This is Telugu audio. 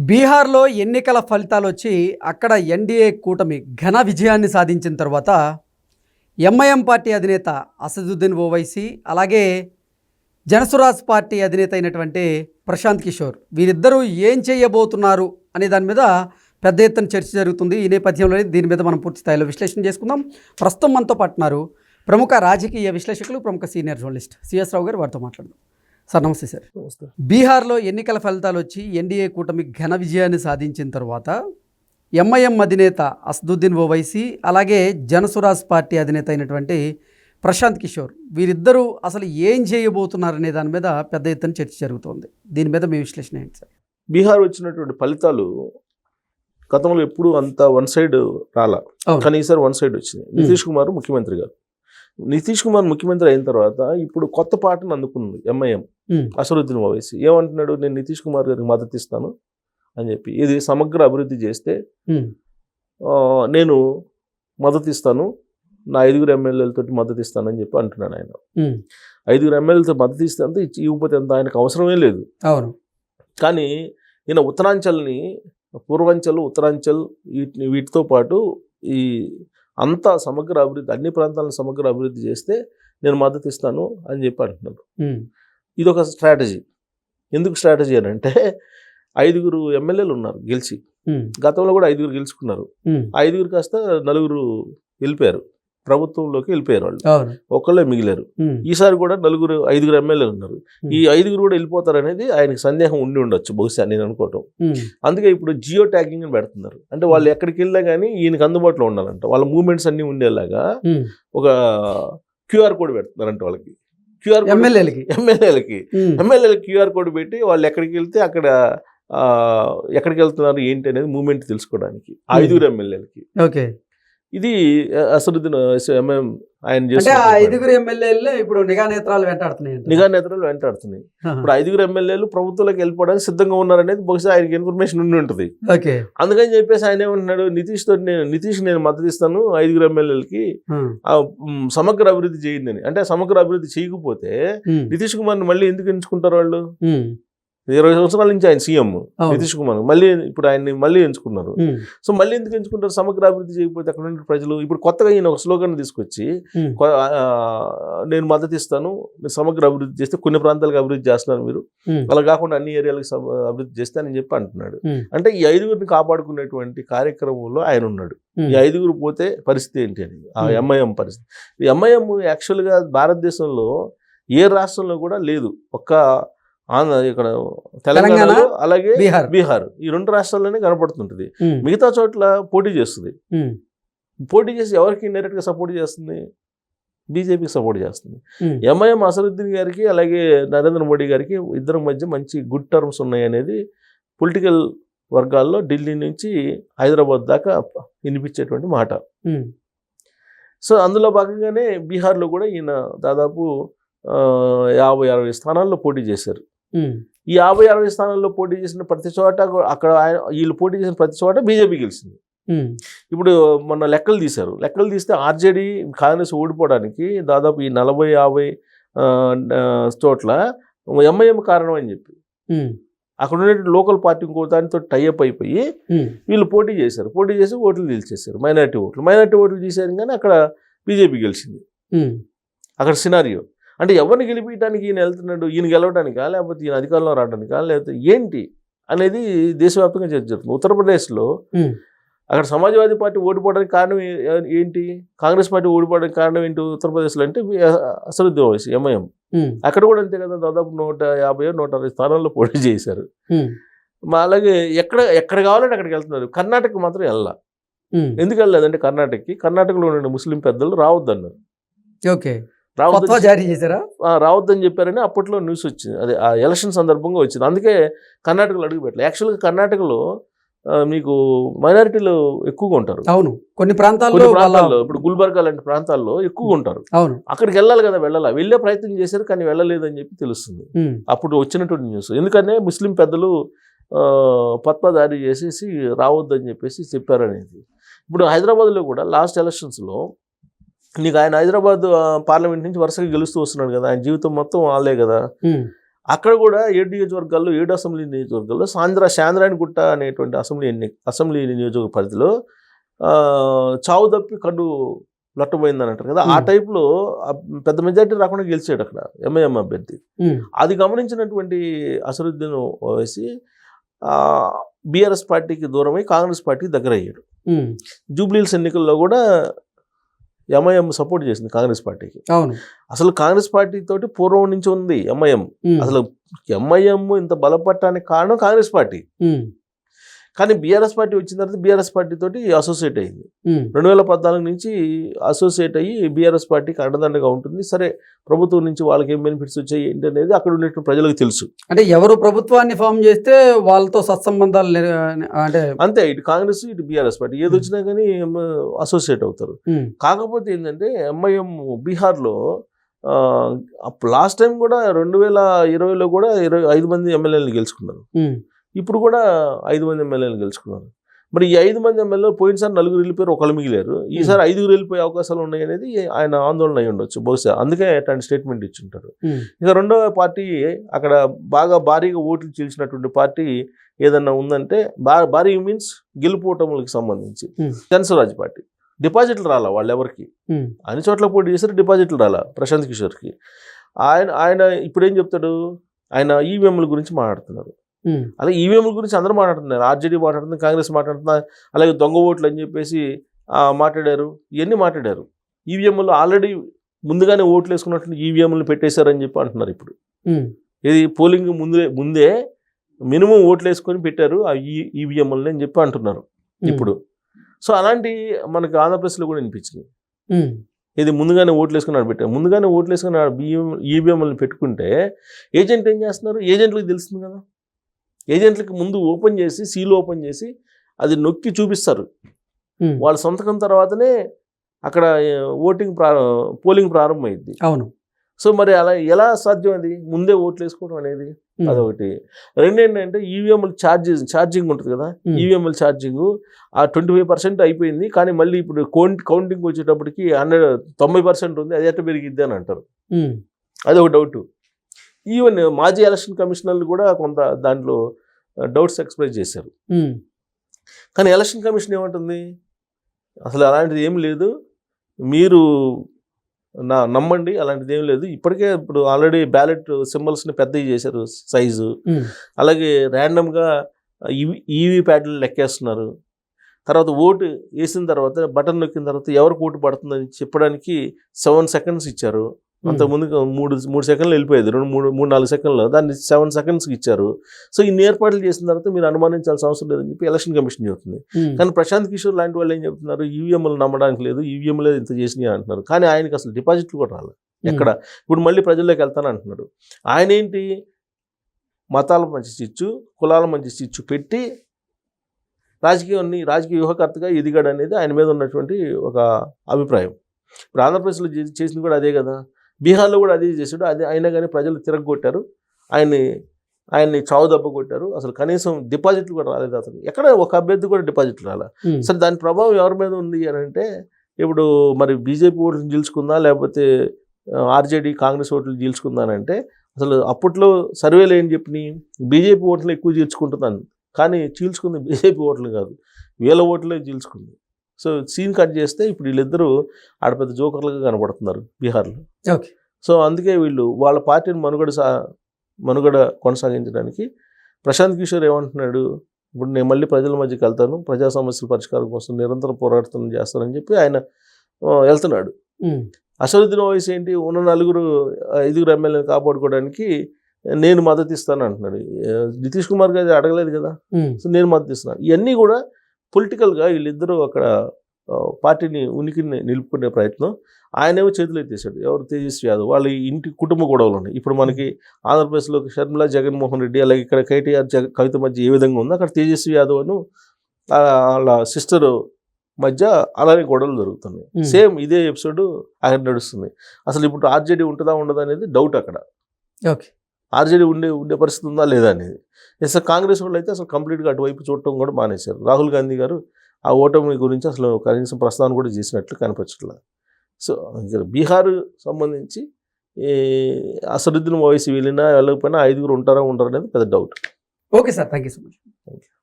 బీహార్లో ఎన్నికల ఫలితాలు వచ్చి అక్కడ ఎన్డీఏ కూటమి ఘన విజయాన్ని సాధించిన తర్వాత ఎంఐఎం పార్టీ అధినేత అసదుద్దీన్ ఓవైసీ అలాగే జనసురాజ్ పార్టీ అధినేత అయినటువంటి ప్రశాంత్ కిషోర్ వీరిద్దరూ ఏం చేయబోతున్నారు అనే దాని మీద పెద్ద ఎత్తున చర్చ జరుగుతుంది. ఈ నేపథ్యంలోనే దీని మీద మనం పూర్తి స్థాయిలో విశ్లేషణ చేసుకుందాం. ప్రస్తుతం మనతో పాటున్నారు ప్రముఖ రాజకీయ విశ్లేషకులు, ప్రముఖ సీనియర్ జర్నలిస్ట్ సిఎస్ రావు గారు. వారితో మాట్లాడదాం. సార్ నమస్తే సార్. నమస్తే. బీహార్లో ఎన్నికల ఫలితాలు వచ్చి ఎన్డీఏ కూటమి ఘన విజయాన్ని సాధించిన తర్వాత ఎంఐఎం అధినేత అసదుద్దీన్ ఓవైసీ అలాగే జనసురాజ్ పార్టీ అధినేత అయినటువంటి ప్రశాంత్ కిషోర్ వీరిద్దరూ అసలు ఏం చేయబోతున్నారనే దాని మీద పెద్ద ఎత్తున చర్చ జరుగుతోంది. దీని మీద మీ విశ్లేషణ ఏంటి సార్? బీహార్ వచ్చినటువంటి ఫలితాలు గతంలో ఎప్పుడు అంత వన్ సైడ్ రాలా, కానీ ఈసారి వన్ సైడ్ వచ్చింది. నితీష్ కుమార్ ముఖ్యమంత్రి గారు. నితీష్ కుమార్ ముఖ్యమంత్రి అయిన తర్వాత ఇప్పుడు కొత్త పార్టీని అందుకుంది ఎంఐఎం. అసదుద్దీన్ ఓవైసీ ఏమంటున్నాడు, నేను నితీష్ కుమార్ గారికి మద్దతు ఇస్తాను అని చెప్పి, ఇది సమగ్ర అభివృద్ధి చేస్తే నేను మద్దతు ఇస్తాను, నా 5 ఎమ్మెల్యేలతో మద్దతు ఇస్తానని చెప్పి అంటున్నాడు ఆయన. 5 ఎమ్మెల్యేలతో మద్దతు ఇస్తే అంతా ఇవ్వకపోతే అంత ఆయనకు అవసరమే లేదు. అవును. కానీ ఈయన ఉత్తరాంచల్ని, పూర్వాంచల్, ఉత్తరాంచల్ వీటితో పాటు ఈ అంతా సమగ్ర అభివృద్ధి, అన్ని ప్రాంతాలను సమగ్ర అభివృద్ధి చేస్తే నేను మద్దతు ఇస్తాను అని చెప్పి అంటున్నారు. ఇది ఒక స్ట్రాటజీ. ఎందుకు స్ట్రాటజీ అని అంటే 5 ఎమ్మెల్యేలు ఉన్నారు గెలిచి, గతంలో కూడా 5 గెలుచుకున్నారు. 5 కాస్త 4 వెళ్ళిపోయారు, ప్రభుత్వంలోకి వెళ్ళిపోయారు. వాళ్ళు ఒకళ్ళే మిగిలారు. ఈసారి కూడా 5 ఎమ్మెల్యేలు ఉన్నారు. ఈ 5 కూడా వెళ్ళిపోతారు అనేది ఆయనకి సందేహం ఉండి ఉండొచ్చు బహుశా, నేను అనుకోవటం. అందుకే ఇప్పుడు జియో ట్యాగింగ్ అని పెడుతున్నారు. అంటే వాళ్ళు ఎక్కడికి వెళ్ళినా కానీ ఈయనకి అందుబాటులో ఉండాలంట, వాళ్ళ మూవ్మెంట్స్ అన్ని ఉండేలాగా ఒక QR కోడ్ పెడుతున్నారంట వాళ్ళకి. QR కోడ్ ఎమ్మెల్యేలకి QR కోడ్ పెట్టి వాళ్ళు ఎక్కడికి వెళ్తే అక్కడ ఎక్కడికి వెళ్తున్నారు ఏంటి అనేది మూవ్మెంట్ తెలుసుకోవడానికి 5 ఎమ్మెల్యేలకి. ఓకే. ఇది అసదుద్దీన్ ఆయన చేస్తే 5 ఎమ్మెల్యేలు ఇప్పుడు నిఘా నేత్రాలు వెంటాడుతున్నాయి. ఇప్పుడు 5 ఎమ్మెల్యేలు ప్రభుత్వంలోకి వెళ్ళిపోవడానికి సిద్ధంగా ఉన్నారనేది బహుశా ఆయనకి ఇన్ఫర్మేషన్ ఉండి ఉంటుంది. అందుకని చెప్పేసి ఆయన ఏమంటున్నాడు, నితీష్ నేను మద్దతు ఇస్తాను 5 ఎమ్మెల్యేలకి, సమగ్ర అభివృద్ధి చేయిందని. అంటే సమగ్ర అభివృద్ధి చేయకపోతే నితీష్ కుమార్ని మళ్ళీ ఎందుకు ఎంచుకుంటారు వాళ్ళు? 20 సంవత్సరాల నుంచి ఆయన సీఎం నితీష్ కుమార్, మళ్ళీ ఇప్పుడు ఆయన్ని మళ్ళీ ఎంచుకున్నారు. సో మళ్ళీ ఎందుకు ఎంచుకుంటారు? సమగ్ర అభివృద్ధి చేయకపోతే అక్కడ ఉండే ప్రజలు. ఇప్పుడు కొత్తగా ఈయన ఒక స్లోగన్ తీసుకొచ్చి నేను మద్దతు ఇస్తాను, సమగ్ర అభివృద్ధి చేస్తే కొన్ని ప్రాంతాలకు అభివృద్ధి చేస్తున్నారు మీరు, అలా కాకుండా అన్ని ఏరియాలకు అభివృద్ధి చేస్తానని చెప్పి అంటున్నాడు. అంటే ఈ 5 కాపాడుకునేటువంటి కార్యక్రమంలో ఆయన ఉన్నాడు. ఈ 5 పోతే పరిస్థితి ఏంటి అని ఆ ఎంఐఎం పరిస్థితి. ఈ ఎంఐఎం యాక్చువల్గా భారతదేశంలో ఏ రాష్ట్రంలో కూడా లేదు. ఒక్క ఇక్కడ తెలంగాణలో అలాగే బీహార్, ఈ 2 రాష్ట్రాల్లోనే కనపడుతుంటది. మిగతా చోట్ల పోటీ చేస్తుంది. పోటీ చేసి ఎవరికి ఇండైరెక్ట్ గా సపోర్ట్ చేస్తుంది? బీజేపీకి సపోర్ట్ చేస్తుంది. ఎంఐఎం అసదుద్దీన్ గారికి అలాగే నరేంద్ర మోడీ గారికి ఇద్దరి మధ్య మంచి గుడ్ టర్మ్స్ ఉన్నాయి అనేది పొలిటికల్ వర్గాల్లో ఢిల్లీ నుంచి హైదరాబాద్ దాకా వినిపించేటువంటి మాట. సో అందులో భాగంగానే బీహార్లో కూడా ఈయన దాదాపు 50-60 స్థానాల్లో పోటీ చేశారు. ఈ 50-60 స్థానాల్లో పోటీ చేసిన ప్రతి చోట అక్కడ వీళ్ళు పోటీ చేసిన ప్రతి చోట బీజేపీ గెలిచింది. ఇప్పుడు మొన్న లెక్కలు తీస్తే ఆర్జేడీ, కాంగ్రెస్ ఓడిపోవడానికి దాదాపు ఈ 40-50 చోట్ల ఎంఐఎం కారణం అని చెప్పి అక్కడ ఉండే లోకల్ పార్టీ ఇంకో దానితో టైఅప్ అయిపోయి వీళ్ళు పోటీ చేసి ఓట్లు తీసేశారు. మైనారిటీ ఓట్లు తీశారు, కానీ అక్కడ బీజేపీ గెలిచింది. అక్కడ సినారియో అంటే ఎవరిని గెలిపించడానికి ఈయన వెళ్తున్నాడు, ఈయన గెలవడానికా లేకపోతే ఈయన అధికారంలో రావడానికా లేకపోతే ఏంటి అనేది దేశవ్యాప్తంగా చర్చ జరుగుతుంది. ఉత్తరప్రదేశ్లో అక్కడ సమాజ్వాదీ పార్టీ ఓడిపోవడానికి కారణం ఏంటి, కాంగ్రెస్ పార్టీ ఓడిపోవడానికి కారణం ఏంటి ఉత్తరప్రదేశ్లో అంటే అసదుద్దీన్ ఓవైసీ ఎంఐఎం. అక్కడ కూడా అంతే కదా, దాదాపు 150-160 స్థానాల్లో పోటీ చేశారు. అలాగే ఎక్కడ కావాలంటే అక్కడికి వెళ్తున్నారు. కర్ణాటక మాత్రం వెళ్ళా. ఎందుకు వెళ్ళలేదంటే కర్ణాటకలో ఉండే ముస్లిం పెద్దలు రావద్దన్నారు. ఓకే. రావద్దని చెప్పారని అప్పట్లో న్యూస్ వచ్చింది. అదే ఆ ఎలక్షన్ సందర్భంగా వచ్చింది. అందుకే కర్ణాటకలో అడుగు పెట్టలేదు. యాక్చువల్గా కర్ణాటకలో మీకు మైనారిటీలు ఎక్కువగా ఉంటారు. అవును, కొన్ని ప్రాంతాల్లో ఇప్పుడు గుల్బర్గా లాంటి ప్రాంతాల్లో ఎక్కువగా ఉంటారు. అక్కడికి వెళ్ళాలి కదా, వెళ్ళే ప్రయత్నం చేశారు కానీ వెళ్ళలేదని చెప్పి తెలుస్తుంది అప్పుడు వచ్చినటువంటి న్యూస్. ఎందుకంటే ముస్లిం పెద్దలు ఫత్వా జారీ చేసేసి రావద్దని చెప్పేసి చెప్పారనేది. ఇప్పుడు హైదరాబాద్లో కూడా లాస్ట్ ఎలక్షన్స్లో నీకు ఆయన హైదరాబాద్ పార్లమెంట్ నుంచి వరుసగా గెలుస్తూ వస్తున్నాడు కదా, ఆయన జీవితం మొత్తం వాళ్ళే కదా. అక్కడ కూడా 7 నియోజకవర్గాల్లో 7 అసెంబ్లీ నియోజకవర్గాల్లో శాంద్రాయణగుట్ట అనేటువంటి అసెంబ్లీ నియోజకవర్గ పరిధిలో చావు తప్పి కన్ను లొట్టబోయిందని అంటారు కదా, ఆ టైప్లో పెద్ద మెజార్టీ రాకుండా గెలిచాడు అక్కడ ఎంఐఎం అభ్యర్థి. అది గమనించినటువంటి అసదుద్దీన్ ఓవైసీ బీఆర్ఎస్ పార్టీకి దూరమై కాంగ్రెస్ పార్టీకి దగ్గర అయ్యాడు. జూబ్లీహిల్స్ ఎన్నికల్లో కూడా ఎంఐఎం సపోర్ట్ చేసింది కాంగ్రెస్ పార్టీకి. అసలు కాంగ్రెస్ పార్టీ తోటి పూర్వం నుంచి ఉంది ఎంఐఎం. అసలు ఎంఐఎం ఇంత బలపడటానికి కారణం కాంగ్రెస్ పార్టీ. కానీ బీఆర్ఎస్ పార్టీ వచ్చిన తర్వాత బీఆర్ఎస్ పార్టీ తోటి అసోసియేట్ అయింది. 2014 నుంచి అసోసియేట్ అయ్యి బీఆర్ఎస్ పార్టీకి అండదండగా ఉంటుంది. సరే, ప్రభుత్వం నుంచి వాళ్ళకి ఏం బెనిఫిట్స్ వచ్చాయి ఏంటి అనేది అక్కడ ఉన్నటువంటి ప్రజలకు తెలుసు. అంటే ఎవరు ప్రభుత్వాన్ని ఫామ్ చేస్తే వాళ్ళతో సత్సంబంధాలు అంటే అంతే, ఇటు కాంగ్రెస్ ఇటు బీఆర్ఎస్ పార్టీ ఏది వచ్చినా కానీ అసోసియేట్ అవుతారు. కాకపోతే ఏంటంటే ఎంఐఎం బీహార్లో లాస్ట్ టైం కూడా 2020లో కూడా 5 మంది ఎమ్మెల్యేలు గెలుచుకున్నారు. ఇప్పుడు కూడా 5 మంది ఎమ్మెల్యేలు గెలుచుకున్నారు. మరి ఈ 5 మంది ఎమ్మెల్యేలు పోయినసారి 4 వెళ్ళిపోయారు, 1 మిగిలారు. ఈసారి 5 వెళ్ళిపోయే అవకాశాలు ఉన్నాయి అనేది ఆయన ఆందోళన అయి ఉండొచ్చు బహుశా, అందుకే అట్లాంటి స్టేట్మెంట్ ఇచ్చుంటారు. ఇక రెండవ పార్టీ అక్కడ బాగా భారీగా ఓట్లు చీల్చినటువంటి పార్టీ ఏదన్నా ఉందంటే భారీ మీన్స్ గెలుపోవటములకు సంబంధించి జనస్వరాజ్ పార్టీ. డిపాజిట్లు రాలా వాళ్ళు ఎవరికి, అన్ని చోట్ల పోటీ చేశారు, డిపాజిట్లు రాలా ప్రశాంత్ కిషోర్కి. ఆయన ఇప్పుడు ఏం చెప్తాడు, ఆయన ఈవీఎంల గురించి మాట్లాడుతున్నారు. అలాగే ఈవీఎంల గురించి అందరూ మాట్లాడుతున్నారు, ఆర్జేడీ మాట్లాడుతుంది, కాంగ్రెస్ మాట్లాడుతున్నారు, అలాగే దొంగ ఓట్లు అని చెప్పేసి మాట్లాడారు, ఇవన్నీ మాట్లాడారు. ఈవీఎంలు ఆల్రెడీ ముందుగానే ఓట్లు వేసుకున్నట్టు ఈవీఎంలు పెట్టేశారని చెప్పి అంటున్నారు. ఇప్పుడు ఇది పోలింగ్ ముందే మినిమం ఓట్లు వేసుకొని పెట్టారు ఆ ఈవీఎంలని అని చెప్పి అంటున్నారు ఇప్పుడు. సో అలాంటి మనకి ఆంధ్రప్రదేశ్లో కూడా వినిపించింది. ఇది ముందుగానే ఓట్లు వేసుకుని పెట్టారు, ముందుగానే ఓట్లు వేసుకుని ఈవీఎంలను పెట్టుకుంటే ఏజెంట్ ఏం చేస్తున్నారు, ఏజెంట్లకు తెలుస్తుంది కదా, ఏజెంట్లకి ముందు ఓపెన్ చేసి సీల్ ఓపెన్ చేసి అది నొక్కి చూపిస్తారు. వాళ్ళ సంతకం తర్వాతనే అక్కడ పోలింగ్ ప్రారంభమైంది. అవును. సో మరి అలా ఎలా సాధ్యం అది, ముందే ఓట్లు వేసుకోవడం అనేది? అదొకటి. రెండేంటంటే ఈవీఎంలు ఛార్జింగ్ ఉంటుంది కదా, ఈవీఎంల ఛార్జింగ్ ఆ 25% అయిపోయింది, కానీ మళ్ళీ ఇప్పుడు కౌంటింగ్ వచ్చేటప్పటికి 90% ఉంది, అది ఎట్ట పెరిగిద్ది అని అంటారు. అదొక డౌట్. ఈవెన్ మాజీ ఎలక్షన్ కమిషనర్లు కూడా కొంత దాంట్లో డౌట్స్ ఎక్స్ప్రెస్ చేశారు. కానీ ఎలక్షన్ కమిషన్ ఏమంటుంది, అసలు అలాంటిది ఏం లేదు, మీరు నమ్మండి, అలాంటిది ఏం లేదు. ఇప్పుడు ఆల్రెడీ బ్యాలెట్ సింబల్స్ని పెద్దవి చేశారు సైజు, అలాగే ర్యాండమ్గా ఈవీ ప్యాడ్లు లెక్కేస్తున్నారు. తర్వాత ఓటు వేసిన తర్వాత బటన్ నొక్కిన తర్వాత ఎవరికి ఓటు పడుతుందని చెప్పడానికి 7 seconds ఇచ్చారు. అంతకుముందు 3 సెకండ్లు వెళ్ళిపోయేది, 3-4 సెకండ్లు, దాన్ని 7 secondsకి ఇచ్చారు. సో ఇన్ని ఏర్పాట్లు చేసిన తర్వాత మీరు అనుమానించాల్సిన అవసరం లేదని చెప్పి ఎలక్షన్ కమిషన్ చెబుతుంది. కానీ ప్రశాంత్ కిషోర్ లాంటి వాళ్ళు ఏం చెప్తున్నారు, ఈవీఎంలు నమ్మడానికి లేదు, ఈవీఎంలే ఇంత చేసినాయి అంటున్నారు. కానీ ఆయనకి అసలు డిపాజిట్లు కూడా రాలేదు ఎక్కడ. ఇప్పుడు మళ్ళీ ప్రజల్లోకి వెళ్తాను అంటున్నాడు. ఆయన ఏంటి, మతాల మధ్య చిచ్చు, కులాల మధ్య చిచ్చు పెట్టి రాజకీయ వ్యూహకర్తగా ఎదిగాడు అనేది ఆయన మీద ఉన్నటువంటి ఒక అభిప్రాయం. ఇప్పుడు ఆంధ్రప్రదేశ్లో చేసింది కూడా అదే కదా, బీహార్లో కూడా అదే చేశాడు. అదే అయినా కానీ ప్రజలు తిరగొట్టారు, ఆయన్ని చావు దెబ్బ కొట్టారు. అసలు కనీసం డిపాజిట్లు కూడా రాలేదు, అసలు ఎక్కడ ఒక అభ్యర్థి కూడా డిపాజిట్లు రాలే. అసలు దాని ప్రభావం ఎవరి మీద ఉంది అని అంటే, ఇప్పుడు మరి బీజేపీ ఓట్లు చీల్చుకుందా లేకపోతే ఆర్జేడీ కాంగ్రెస్ ఓట్లు చీల్చుకుందా అని అంటే, అసలు అప్పట్లో సర్వేలు ఏం చెప్పినాయి, బీజేపీ ఓట్లు ఎక్కువ చీల్చుకుంటున్నాను, కానీ చీల్చుకుంది బీజేపీ ఓట్లు కాదు, వేల ఓట్లే చీల్చుకుంది. సో సీన్ కట్ చేస్తే ఇప్పుడు వీళ్ళిద్దరూ ఆడపెద్ద జోకర్లుగా కనబడుతున్నారు బీహార్లో. సో అందుకే వీళ్ళు వాళ్ళ పార్టీని మనుగడ కొనసాగించడానికి ప్రశాంత్ కిషోర్ ఏమంటున్నాడు, ఇప్పుడు నేను మళ్ళీ ప్రజల మధ్యకి వెళ్తాను, ప్రజా సమస్యల పరిష్కారం కోసం నిరంతరం పోరాటం చేస్తానని చెప్పి ఆయన వెళ్తున్నాడు. అసదుద్దీన్ ఓవైసీ ఏంటి, ఉన్న 5 ఎమ్మెల్యేలు కాపాడుకోవడానికి నేను మద్దతు ఇస్తాను అంటున్నాడు. నితీష్ కుమార్ గారు అడగలేదు కదా, సో నేను మద్దతు ఇస్తున్నాను. ఇవన్నీ కూడా పొలిటికల్గా వీళ్ళిద్దరూ అక్కడ పార్టీని ఉనికిని నిలుపుకునే ప్రయత్నం. ఆయనేమో చేతులు ఎత్తేసాడు, ఎవరు, తేజస్వి యాదవ్. వాళ్ళ ఇంటి కుటుంబ గొడవలు ఉన్నాయి. ఇప్పుడు మనకి ఆంధ్రప్రదేశ్లో షర్మిల, జగన్మోహన్ రెడ్డి, అలాగే ఇక్కడ కేటీఆర్, కవిత మధ్య ఏ విధంగా ఉందో అక్కడ తేజస్వి యాదవ్ అను వాళ్ళ సిస్టర్ మధ్య అలానే గొడవలు జరుగుతున్నాయి. సేమ్ ఇదే ఎపిసోడ్ అక్కడ నడుస్తుంది. అసలు ఇప్పుడు ఆర్జేడీ ఉంటుందా ఉండదా అనేది డౌట్ అక్కడ. ఆర్జేడీ ఉండే పరిస్థితి ఉందా లేదా అనేది. అసలు కాంగ్రెస్ వాళ్ళు అయితే అసలు కంప్లీట్గా అటువైపు చూడటం కూడా మానేశారు. రాహుల్ గాంధీ గారు ఆ ఓటమి గురించి అసలు కనీసం ప్రస్తావన కూడా చేసినట్లు కనిపించట్లేదు. సో బీహార్ సంబంధించి ఈ అసదుద్దీన్ ఓవైసీ వెళ్ళినా వెళ్ళకపోయినా 5 ఉంటారా ఉండరు అనేది పెద్ద doubt. Okay sir, thank you so much.